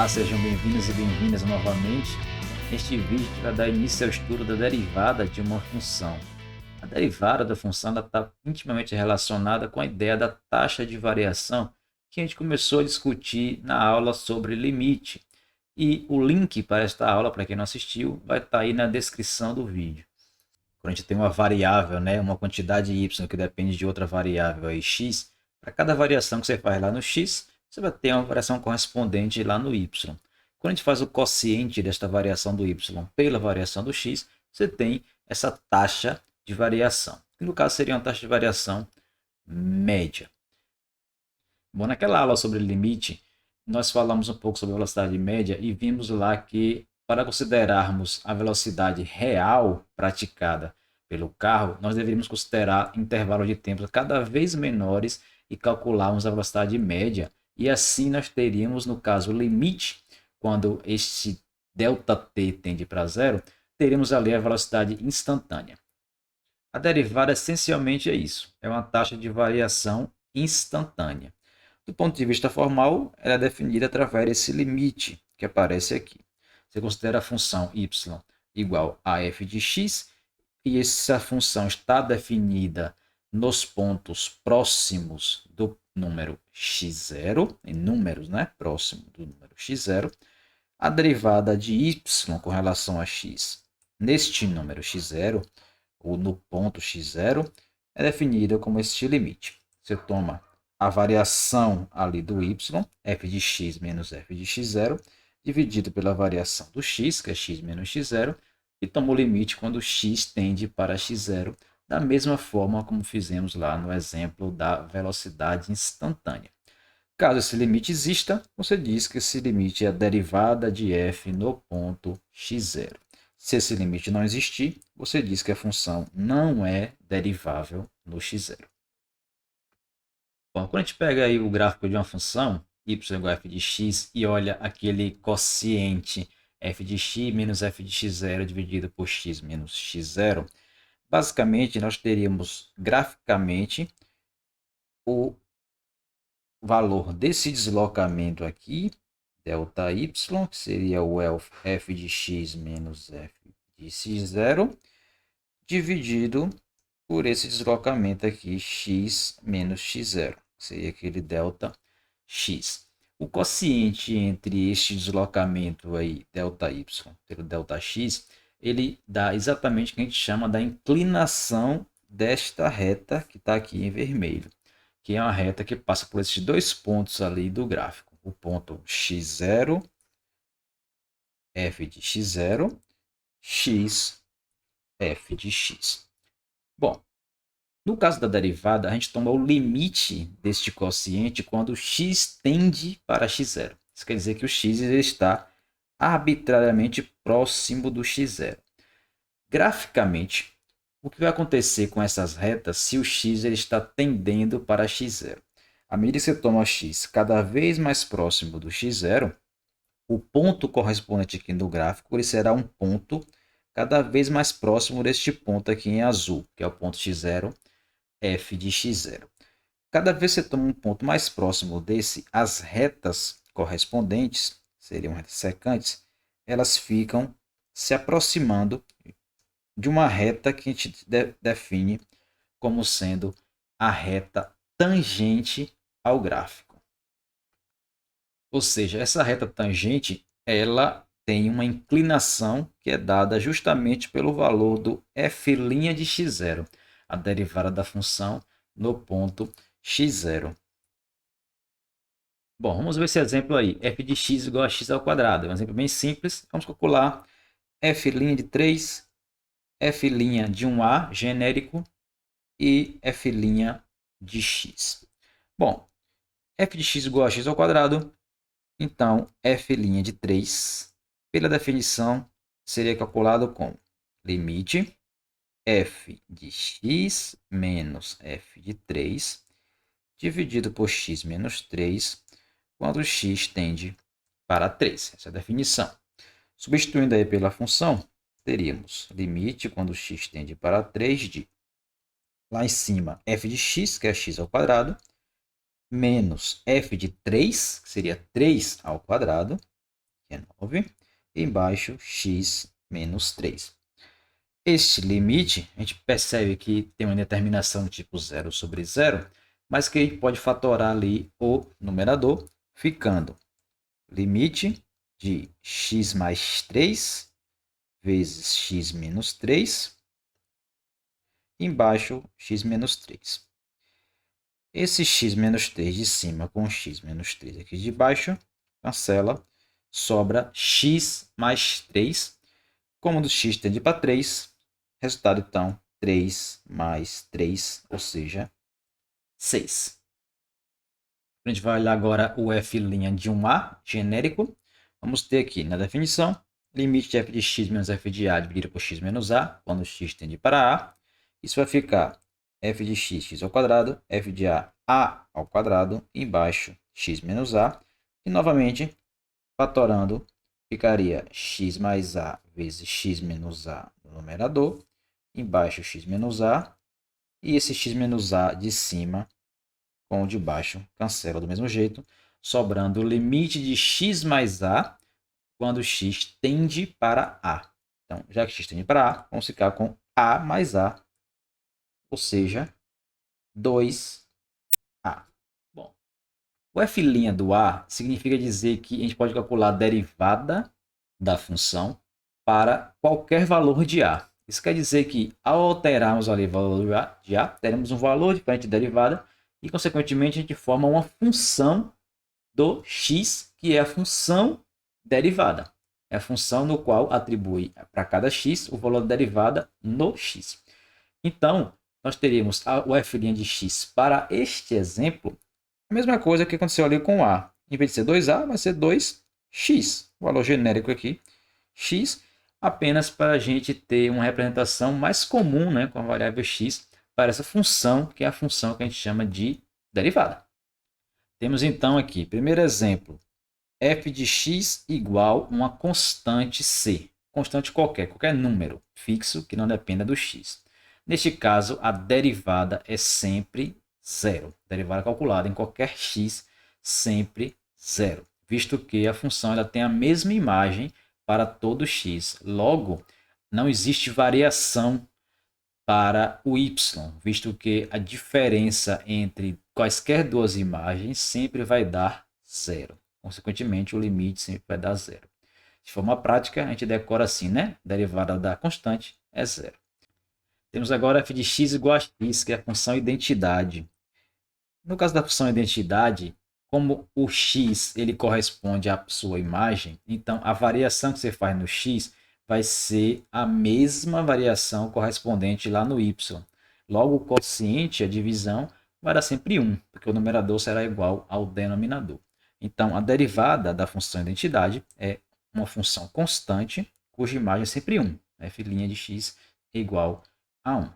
Olá, sejam bem-vindos e bem-vindas novamente. Neste vídeo, a gente vai dar início ao estudo da derivada de uma função. A derivada da função está intimamente relacionada com a ideia da taxa de variação que a gente começou a discutir na aula sobre limite. E o link para esta aula, para quem não assistiu, vai estar aí na descrição do vídeo. Quando a gente tem uma variável, uma quantidade y que depende de outra variável aí, x, para cada variação que você faz lá no x, você vai ter uma variação correspondente lá no y. Quando a gente faz o quociente desta variação do y pela variação do x, você tem essa taxa de variação, que no caso seria uma taxa de variação média. Bom, naquela aula sobre limite, nós falamos um pouco sobre a velocidade média e vimos lá que para considerarmos a velocidade real praticada pelo carro, nós deveríamos considerar intervalos de tempo cada vez menores e calcularmos a velocidade média. E assim nós teríamos, no caso, o limite, quando este ΔT tende para zero, teríamos ali a velocidade instantânea. A derivada essencialmente é isso, é uma taxa de variação instantânea. Do ponto de vista formal, ela é definida através desse limite que aparece aqui. Você considera a função y igual a f de x, e essa função está definida nos pontos próximos do número x0, em números, próximo do número x0, a derivada de y com relação a x neste número x0, ou no ponto x0, é definida como este limite. Você toma a variação ali do y, f de x menos f de x0, dividido pela variação do x, que é x menos x0, e toma o limite quando x tende para x0, da mesma forma como fizemos lá no exemplo da velocidade instantânea. Caso esse limite exista, você diz que esse limite é a derivada de f no ponto x0. Se esse limite não existir, você diz que a função não é derivável no x0. Bom, quando a gente pega aí o gráfico de uma função, y igual a f de x, e olha aquele quociente f de x menos f de x0 dividido por x menos x0, basicamente nós teríamos graficamente o valor desse deslocamento aqui, ΔY, que seria o f de x menos f de x0, dividido por esse deslocamento aqui, x menos x0, que seria aquele ΔX. O quociente entre este deslocamento aí, ΔY, pelo ΔX, ele dá exatamente o que a gente chama da inclinação desta reta que está aqui em vermelho, que é uma reta que passa por esses dois pontos ali do gráfico. O ponto x0, f de x0, x, f de x. Bom, no caso da derivada, a gente toma o limite deste quociente quando x tende para x0. Isso quer dizer que o x está arbitrariamente próximo do x0. Graficamente, o que vai acontecer com essas retas se o x está tendendo para x0? À medida que você toma x cada vez mais próximo do x0, o ponto correspondente aqui no gráfico ele será um ponto cada vez mais próximo deste ponto aqui em azul, que é o ponto x0, f de x0. Cada vez que você toma um ponto mais próximo desse, as retas correspondentes, seriam retas secantes, elas ficam se aproximando de uma reta que a gente define como sendo a reta tangente ao gráfico. Ou seja, essa reta tangente, ela tem uma inclinação que é dada justamente pelo valor do f' de x0, a derivada da função no ponto x0. Bom, vamos ver esse exemplo aí. f de x igual a x ao quadrado. É um exemplo bem simples. Vamos calcular f' de 3, f' de 1a genérico e f' de x. Bom, f de x igual a x ao quadrado. Então, f' de 3, pela definição, seria calculado como limite f de x menos f de 3 dividido por x menos 3, quando x tende para 3. Essa é a definição. Substituindo aí pela função, teríamos limite quando x tende para 3 de, lá em cima, f de x, que é x ao quadrado, menos f de 3, que seria 3 ao quadrado, que é 9, e embaixo x menos 3. Este limite, a gente percebe que tem uma determinação do tipo 0 sobre 0, mas que a gente pode fatorar ali o numerador, ficando limite de x mais 3 vezes x menos 3, embaixo x menos 3. Esse x menos 3 de cima com x menos 3 aqui de baixo, cancela, sobra x mais 3. Como do x tende para 3, resultado então 3 mais 3, ou seja, 6. A gente vai olhar agora o f' de 1a, genérico. Vamos ter aqui na definição, limite de f de x menos f de a dividido por x menos a, quando x tende para a. Isso vai ficar f de x, x ao quadrado, f de a ao quadrado, embaixo x menos a. E novamente, fatorando, ficaria x mais a vezes x menos a no numerador, embaixo x menos a. E esse x menos a de cima com o de baixo cancela do mesmo jeito, sobrando o limite de x mais a quando x tende para a. Então, já que x tende para a, vamos ficar com a mais a, ou seja, 2a. Bom, o f' do a significa dizer que a gente pode calcular a derivada da função para qualquer valor de a. Isso quer dizer que, ao alterarmos ali o valor de a, teremos um valor diferente da derivada e, consequentemente, a gente forma uma função do x, que é a função derivada. É a função no qual atribui para cada x o valor da derivada no x. Então, nós teríamos o f' de x para este exemplo, a mesma coisa que aconteceu ali com a. Em vez de ser 2a, vai ser 2x. O valor genérico aqui, x, apenas para a gente ter uma representação mais comum, né, com a variável x, para essa função, que é a função que a gente chama de derivada. Temos então aqui, primeiro exemplo, f de x igual uma constante c. Constante qualquer número fixo que não dependa do x. Neste caso, a derivada é sempre zero. Derivada calculada em qualquer x, sempre zero. Visto que a função ela tem a mesma imagem para todo x. Logo, não existe variação para o y, visto que a diferença entre quaisquer duas imagens sempre vai dar zero. Consequentemente, o limite sempre vai dar zero. De forma prática, a gente decora assim, né? Derivada da constante é zero. Temos agora f de x igual a x, que é a função identidade. No caso da função identidade, como o x ele corresponde à sua imagem, então a variação que você faz no x vai ser a mesma variação correspondente lá no y. Logo, o quociente, a divisão, vai dar sempre 1, porque o numerador será igual ao denominador. Então, a derivada da função identidade é uma função constante, cuja imagem é sempre 1. F' de x é igual a 1.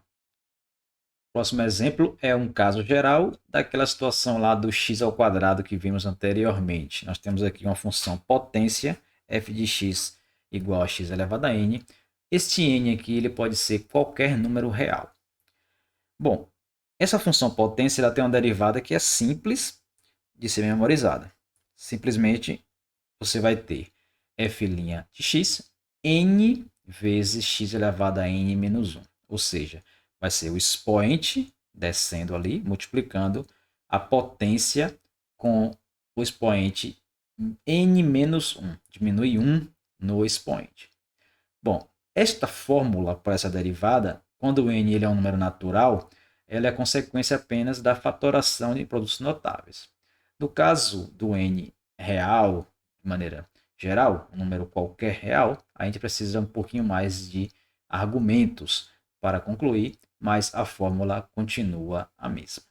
Próximo exemplo é um caso geral daquela situação lá do x ao quadrado que vimos anteriormente. Nós temos aqui uma função potência, f de x igual a x elevado a n. Este n aqui ele pode ser qualquer número real. Bom, essa função potência ela tem uma derivada que é simples de ser memorizada. Simplesmente você vai ter f' de x, n vezes x elevado a n menos 1. Ou seja, vai ser o expoente descendo ali, multiplicando a potência com o expoente n menos 1. Diminui 1 no expoente. Bom, esta fórmula para essa derivada, quando o n ele é um número natural, ela é consequência apenas da fatoração de produtos notáveis. No caso do n real, de maneira geral, um número qualquer real, a gente precisa um pouquinho mais de argumentos para concluir, mas a fórmula continua a mesma.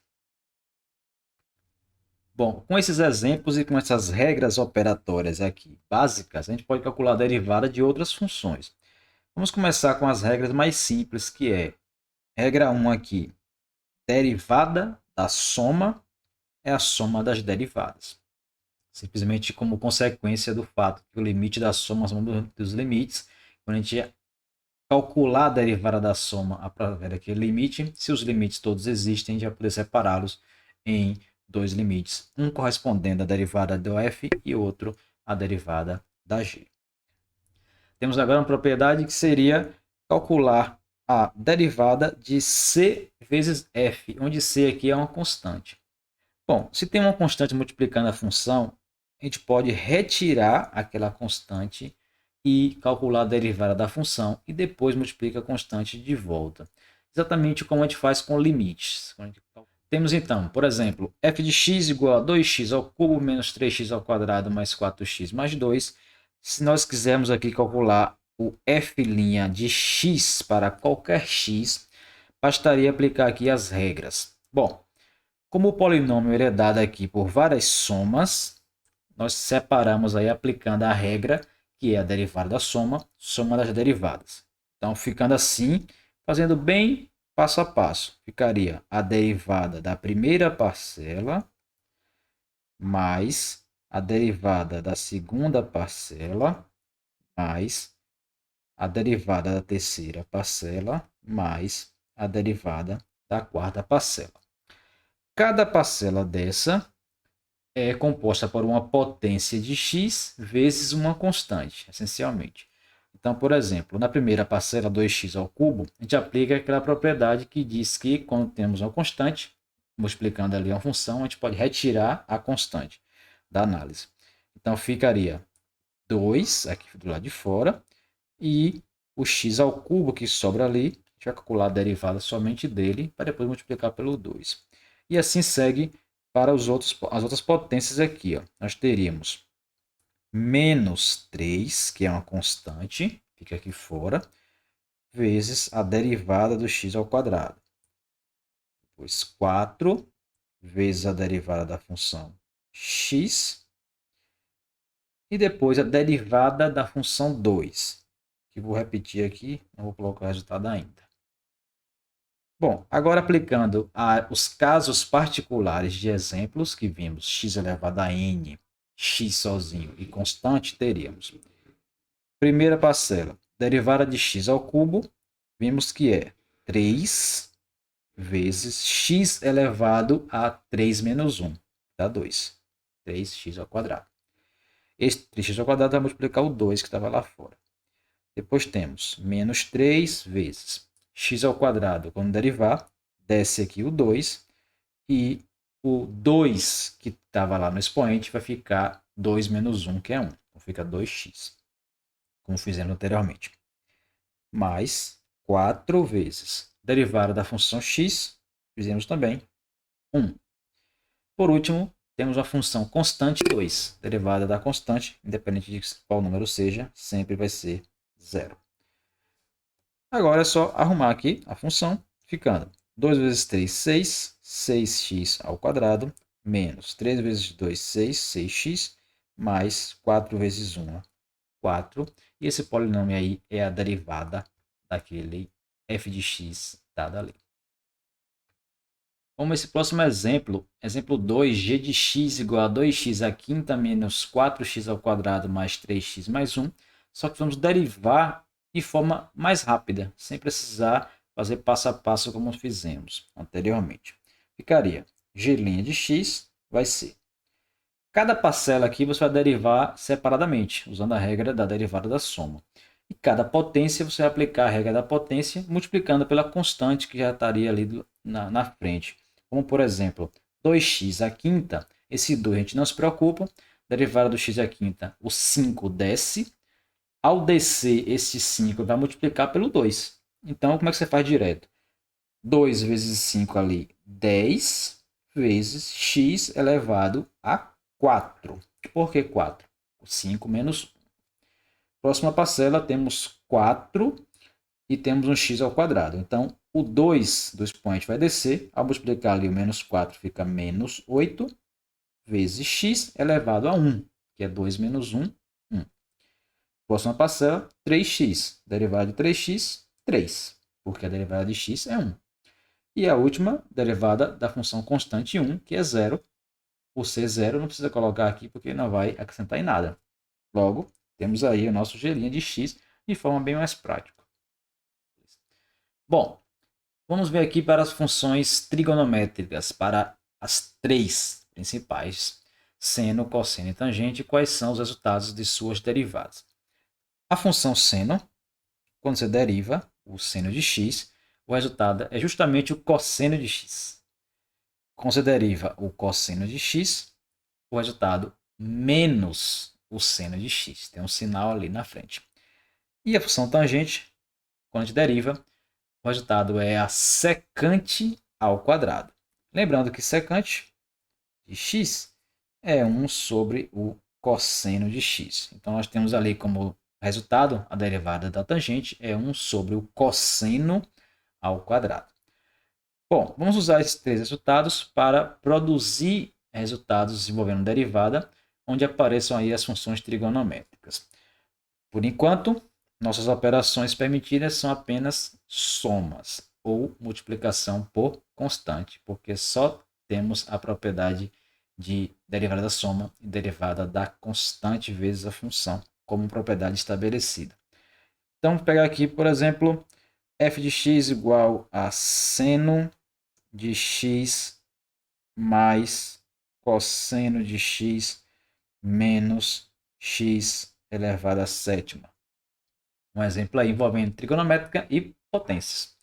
Bom, com esses exemplos e com essas regras operatórias aqui básicas, a gente pode calcular a derivada de outras funções. Vamos começar com as regras mais simples, que é regra 1 aqui, derivada da soma é a soma das derivadas. Simplesmente como consequência do fato que o limite da soma é a soma dos limites. Quando a gente calcular a derivada da soma para ver aquele limite, se os limites todos existem, a gente vai poder separá-los em dois limites, um correspondendo à derivada do f e outro à derivada da g. Temos agora uma propriedade que seria calcular a derivada de c vezes f, onde c aqui é uma constante. Bom, se tem uma constante multiplicando a função, a gente pode retirar aquela constante e calcular a derivada da função e depois multiplica a constante de volta. Exatamente como a gente faz com limites. Temos então, por exemplo, f de x igual a 2x ao cubo menos 3x ao quadrado mais 4x mais 2. Se nós quisermos aqui calcular o f' de x para qualquer x, bastaria aplicar aqui as regras. Bom, como o polinômio ele é dado aqui por várias somas, nós separamos aí aplicando a regra, que é a derivada da soma, soma das derivadas. Então, ficando assim, fazendo bem passo a passo, ficaria a derivada da primeira parcela mais a derivada da segunda parcela mais a derivada da terceira parcela mais a derivada da quarta parcela. Cada parcela dessa é composta por uma potência de x vezes uma constante, essencialmente. Então, por exemplo, na primeira parcela 2x ao cubo, a gente aplica aquela propriedade que diz que quando temos uma constante, multiplicando ali uma função, a gente pode retirar a constante da análise. Então, ficaria 2 aqui do lado de fora e o x ao cubo que sobra ali, a gente vai calcular a derivada somente dele para depois multiplicar pelo 2. E assim segue para as outras potências aqui. Ó. Nós teríamos menos 3, que é uma constante, fica aqui fora, vezes a derivada do x ao quadrado. Depois 4 vezes a derivada da função x. E depois a derivada da função 2, que vou repetir aqui, não vou colocar o resultado ainda. Bom, agora aplicando os casos particulares de exemplos que vimos, x elevado a n, x sozinho e constante, teríamos. Primeira parcela, derivada de x ao cubo, vimos que é 3 vezes x elevado a 3 menos 1, dá 2. 3x ao quadrado. Esse 3x ao quadrado vai multiplicar o 2 que estava lá fora. Depois temos menos 3 vezes x ao quadrado, quando derivar, desce aqui o 2, e o 2 que estava lá no expoente vai ficar 2 menos 1, que é 1. Então fica 2x, como fizemos anteriormente. Mais 4 vezes derivada da função x, fizemos também 1. Por último, temos a função constante 2. Derivada da constante, independente de qual número seja, sempre vai ser 0. Agora é só arrumar aqui a função, ficando 2 vezes 3, 6, 6x ao quadrado, menos 3 vezes 2, 6, 6x, mais 4 vezes 1, 4. E esse polinômio aí é a derivada daquele f de x dado ali. Como esse próximo exemplo, exemplo 2, g de x igual a 2x à quinta menos 4x ao quadrado mais 3x mais 1. Só que vamos derivar de forma mais rápida, sem precisar fazer passo a passo como fizemos anteriormente. Ficaria g' de x vai ser. Cada parcela aqui você vai derivar separadamente, usando a regra da derivada da soma. E cada potência você vai aplicar a regra da potência, multiplicando pela constante que já estaria ali na frente. Como, por exemplo, 2x à quinta, esse 2 a gente não se preocupa, derivada do x à quinta, o 5 desce. Ao descer esse 5 vai multiplicar pelo 2. Então, como é que você faz direto? 2 vezes 5 ali, 10 vezes x elevado a 4. Por que 4? 5 menos 1. Próxima parcela, temos 4 e temos um x ao quadrado. Então, o 2 do expoente vai descer. Ao multiplicar ali o menos 4, fica menos 8 vezes x elevado a 1, que é 2 menos 1, 1. Próxima parcela, 3x. Derivada de 3x, 3, porque a derivada de x é 1. E a última, derivada da função constante 1, que é 0. Por ser 0, não precisa colocar aqui, porque não vai acrescentar em nada. Logo, temos aí o nosso g' de x de forma bem mais prática. Bom, vamos ver aqui para as funções trigonométricas, para as três principais. seno, cosseno e tangente, quais são os resultados de suas derivadas. A função seno, quando você deriva o seno de x, o resultado é justamente o cosseno de x. Quando você deriva o cosseno de x, o resultado menos o seno de x. Tem um sinal ali na frente. E a função tangente, quando a gente deriva, o resultado é a secante ao quadrado. Lembrando que secante de x é 1 sobre o cosseno de x. Então, nós temos ali como resultado, a derivada da tangente é 1 sobre o cosseno ao quadrado. Bom, vamos usar esses três resultados para produzir resultados envolvendo derivada, onde apareçam aí as funções trigonométricas. Por enquanto, nossas operações permitidas são apenas somas ou multiplicação por constante, porque só temos a propriedade de derivada da soma e derivada da constante vezes a função como propriedade estabelecida. Então, vou pegar aqui, por exemplo, f de x igual a seno de x mais cosseno de x menos x elevado à sétima. Um exemplo aí envolvendo trigonométrica e potências.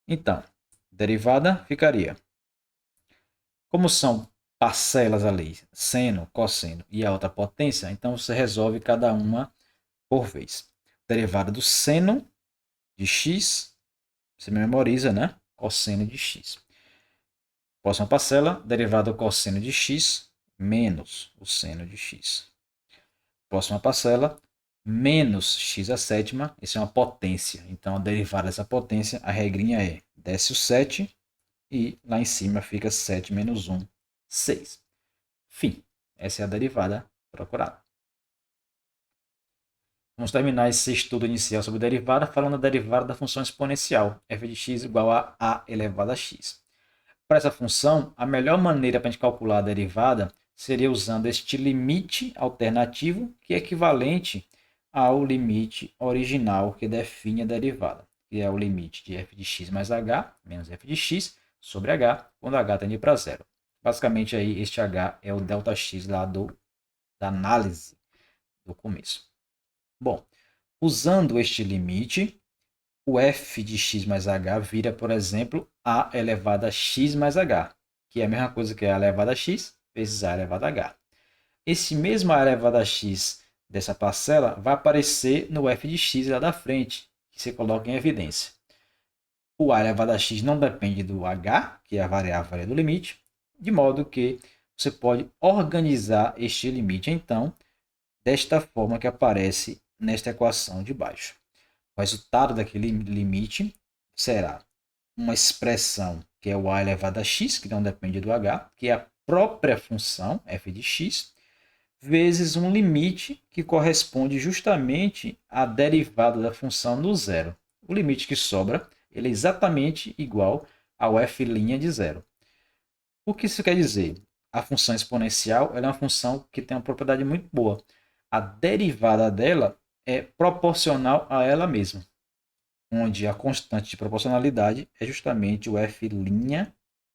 Então, derivada ficaria. Como são parcelas ali, seno, cosseno e a outra potência, então você resolve cada uma por vez. Derivada do seno de x, você memoriza, né? Cosseno de x. Próxima parcela, derivada do cosseno de x menos o seno de x. Próxima parcela, menos x à sétima, isso é uma potência. Então, a derivada dessa potência, a regrinha é desce o 7 e lá em cima fica 7 menos 1, 6. Fim. Essa é a derivada procurada. Vamos terminar esse estudo inicial sobre derivada falando da derivada da função exponencial, f de x igual a elevado a x. Para essa função, a melhor maneira para a gente calcular a derivada seria usando este limite alternativo, que é equivalente ao limite original que define a derivada, que é o limite de f de x mais h menos f de x sobre h, quando h tende para zero. Basicamente, aí, este h é o ΔX lá da análise do começo. Bom, usando este limite, o f de x mais h vira, por exemplo, a elevado a x mais h, que é a mesma coisa que a elevado a x vezes a elevado a h. Esse mesmo a elevado a x dessa parcela vai aparecer no f de x lá da frente, que você coloca em evidência. O a elevado a x não depende do h, que é a variável do limite, de modo que você pode organizar este limite, então, desta forma que aparece nesta equação de baixo. O resultado daquele limite será uma expressão que é o a elevado a x, que não depende do h, que é a própria função f de x, vezes um limite que corresponde justamente à derivada da função no zero. O limite que sobra ele é exatamente igual ao f' de zero. O que isso quer dizer? A função exponencial ela é uma função que tem uma propriedade muito boa. A derivada dela é proporcional a ela mesma, onde a constante de proporcionalidade é justamente o f'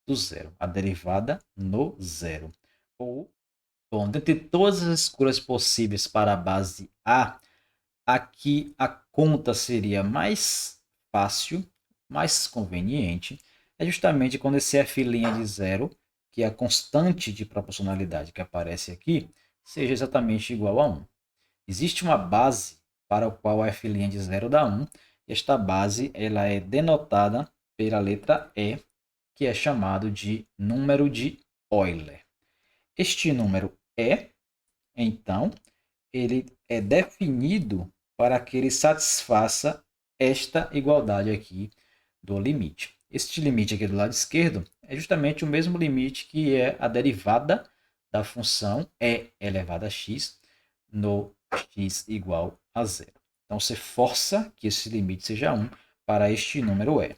do zero, a derivada no zero. Ou, bom, dentre todas as escolhas possíveis para a base A, aqui a conta seria mais fácil, mais conveniente, é justamente quando esse f' de zero, que é a constante de proporcionalidade que aparece aqui, seja exatamente igual a 1. Existe uma base para a qual a f' de zero dá 1. Esta base ela é denotada pela letra E, que é chamado de número de Euler. Este número E, então, ele é definido para que ele satisfaça esta igualdade aqui do limite. Este limite aqui do lado esquerdo é justamente o mesmo limite que é a derivada da função E elevado a x no x igual a zero. Então, você força que esse limite seja 1 para este número E.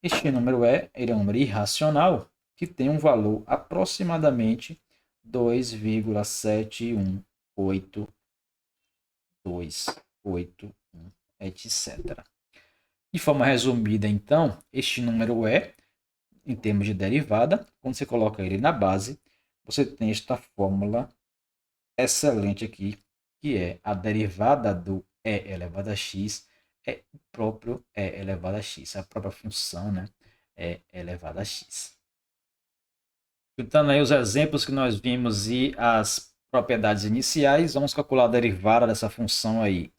Este número E ele é um número irracional que tem um valor aproximadamente 2,718, etc. De forma resumida, então, este número E, em termos de derivada, quando você coloca ele na base, você tem esta fórmula excelente aqui, que é a derivada do e elevado a x é o próprio e elevado a x, a própria função, né? E elevado a x. Juntando aí os exemplos que nós vimos e as propriedades iniciais, vamos calcular a derivada dessa função aí.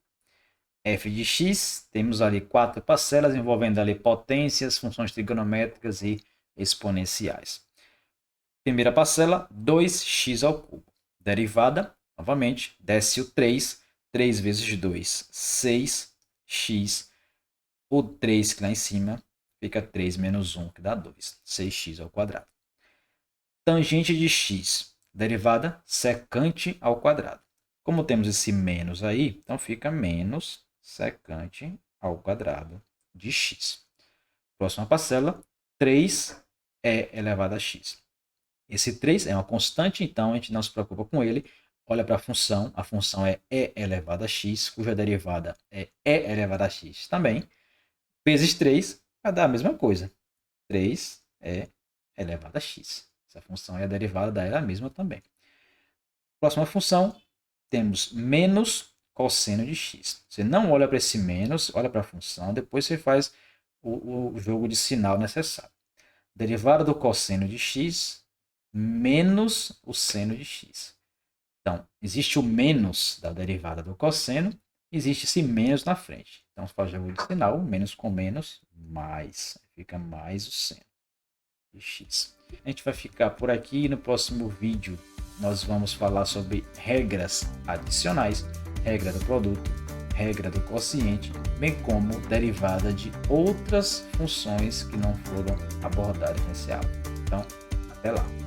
F de x, temos ali 4 parcelas envolvendo ali potências, funções trigonométricas e exponenciais. Primeira parcela, 2x ao cubo. Derivada, novamente, desce o 3, 3 vezes 2, 6x. O 3 que lá em cima fica 3 menos 1, que dá 2, 6x ao quadrado. Tangente de x, derivada secante ao quadrado. Como temos esse menos aí, então fica menos secante ao quadrado de x. Próxima parcela, 3 é elevado a x. Esse 3 é uma constante, então a gente não se preocupa com ele. Olha para a função é e elevado a x, cuja derivada é e elevado a x também. Vezes 3 vai dar a mesma coisa. 3 é elevado a x. Essa função é a derivada dela mesma também. Próxima função, temos menos cosseno de x. Você não olha para esse menos, olha para a função, depois você faz o jogo de sinal necessário. Derivada do cosseno de x menos o seno de x. Então, existe o menos da derivada do cosseno, existe esse menos na frente. Então, faz o jogo de sinal, menos com menos, mais. Fica mais o seno de x. A gente vai ficar por aqui e no próximo vídeo nós vamos falar sobre regras adicionais, regra do produto, regra do quociente, bem como derivada de outras funções que não foram abordadas nesse aula. Então, até lá!